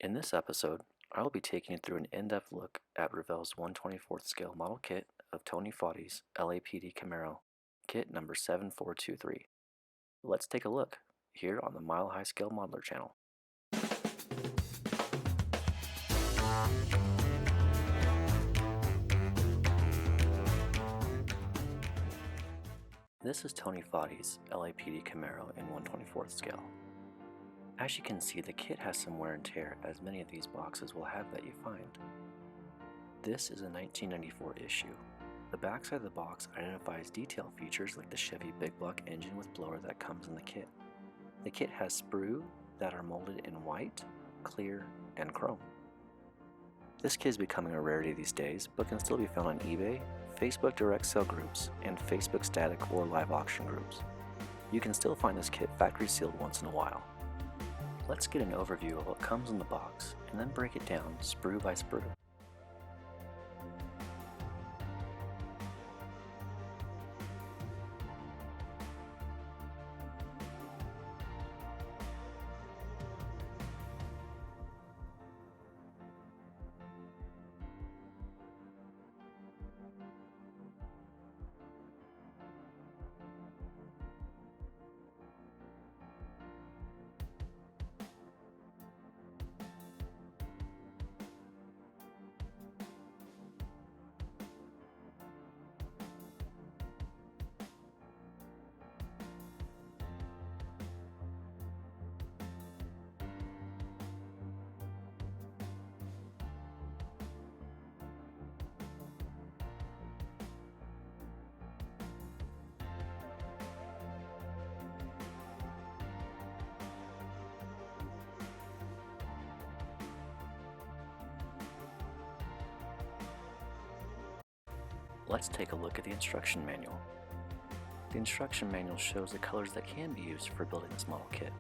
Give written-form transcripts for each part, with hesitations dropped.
In this episode, I will be taking you through an in-depth look at Revell's 1/24th scale model kit of Tony Foti's LAPD Camaro, kit number 7423. Let's take a look here on the Mile High Scale Modeler channel. This is Tony Foti's LAPD Camaro in 1/24th scale. As you can see, the kit has some wear and tear, as many of these boxes will have that you find. This is a 1994 issue. The backside of the box identifies detail features like the Chevy big block engine with blower that comes in the kit. The kit has sprue that are molded in white, clear, and chrome. This kit is becoming a rarity these days, but can still be found on eBay, Facebook direct sale groups, and Facebook static or live auction groups. You can still find this kit factory sealed once in a while. Let's get an overview of what comes in the box and then break it down sprue by sprue. Let's take a look at the instruction manual. The instruction manual shows the colors that can be used for building this model kit.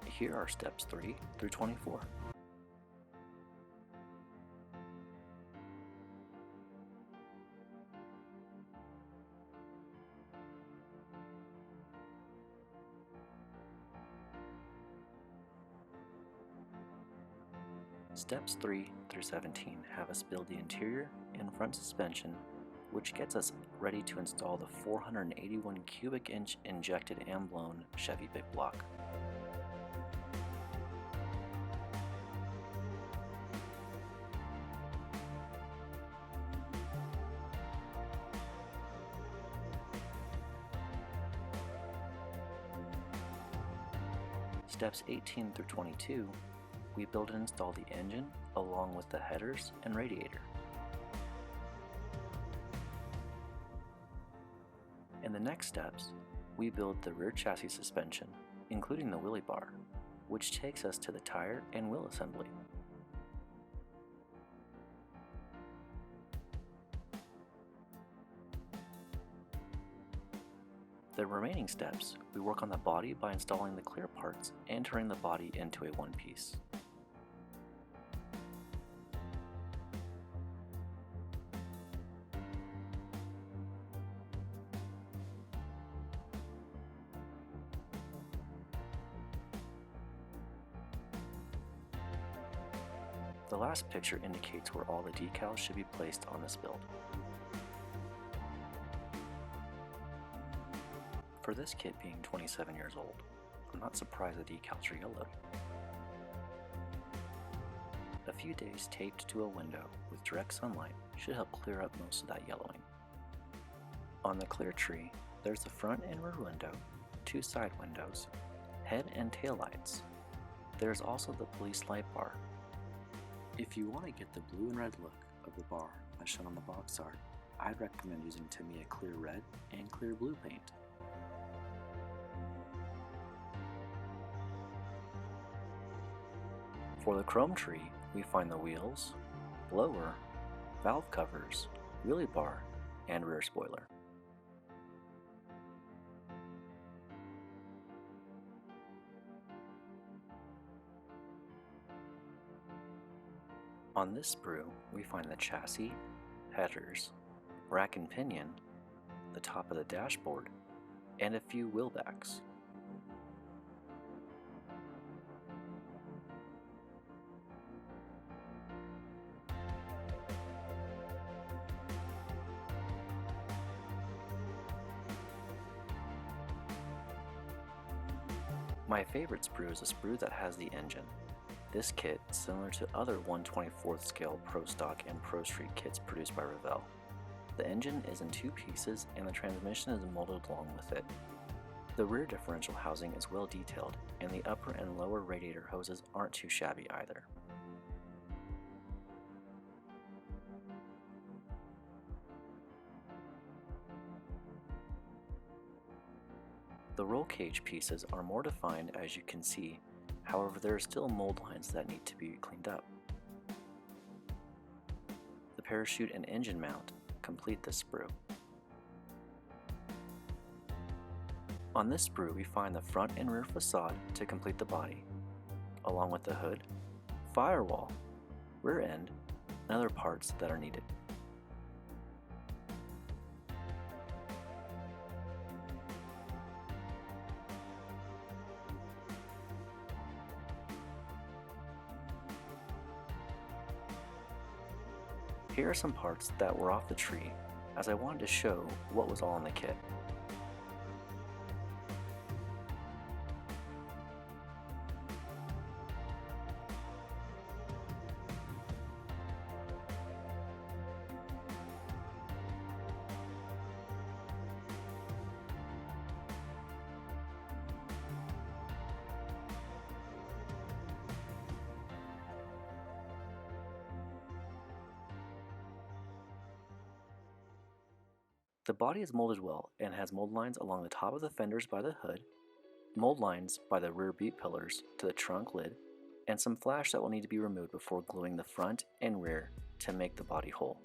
Here are steps 3 through 24. Steps 3 through 17 have us build the interior and front suspension, which gets us ready to install the 481 cubic inch injected and blown Chevy big block. Steps 18 through 22, we build and install the engine along with the headers and radiator. In the next steps, we build the rear chassis suspension, including the wheelie bar, which takes us to the tire and wheel assembly. The remaining steps, we work on the body by installing the clear parts and turning the body into a one-piece. The last picture indicates where all the decals should be placed on this build. For this kit being 27 years old, I'm not surprised the decals are yellowed. A few days taped to a window with direct sunlight should help clear up most of that yellowing. On the clear tree, there's the front and rear window, 2 side windows, head and tail lights. There's also the police light bar. If you want to get the blue and red look of the bar as shown on the box art, I'd recommend using Tamiya clear red and clear blue paint. For the chrome tree, we find the wheels, blower, valve covers, wheelie bar, and rear spoiler. On this sprue, we find the chassis, headers, rack and pinion, the top of the dashboard, and a few wheel backs. My favorite sprue is a sprue that has the engine. This kit is similar to other 1/24th scale Pro Stock and Pro Street kits produced by Revell. The engine is in 2 pieces and the transmission is molded along with it. The rear differential housing is well detailed, and the upper and lower radiator hoses aren't too shabby either. The roll cage pieces are more defined, as you can see, however there are still mold lines that need to be cleaned up. The parachute and engine mount complete this sprue. On this sprue we find the front and rear facade to complete the body, along with the hood, firewall, rear end, and other parts that are needed. Here are some parts that were off the tree, as I wanted to show what was all in the kit. The body is molded well and has mold lines along the top of the fenders by the hood, mold lines by the rear beat pillars to the trunk lid, and some flash that will need to be removed before gluing the front and rear to make the body whole.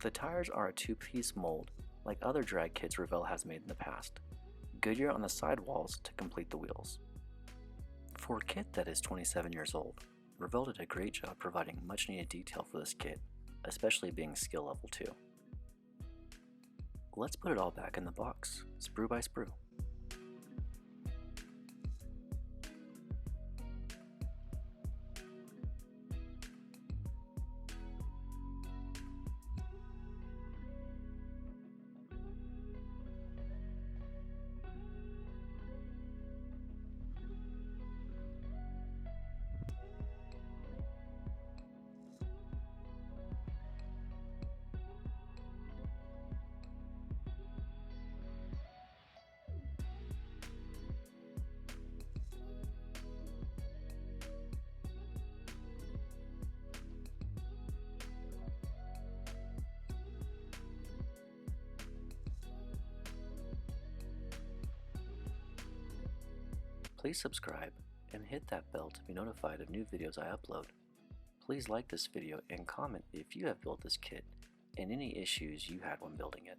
The tires are a 2-piece mold like other drag kits Revell has made in the past. Goodyear on the sidewalls to complete the wheels. For a kit that is 27 years old, Revell did a great job providing much needed detail for this kit, especially being skill level 2. Let's put it all back in the box, sprue by sprue. Please subscribe and hit that bell to be notified of new videos I upload. Please like this video and comment if you have built this kit and any issues you had when building it.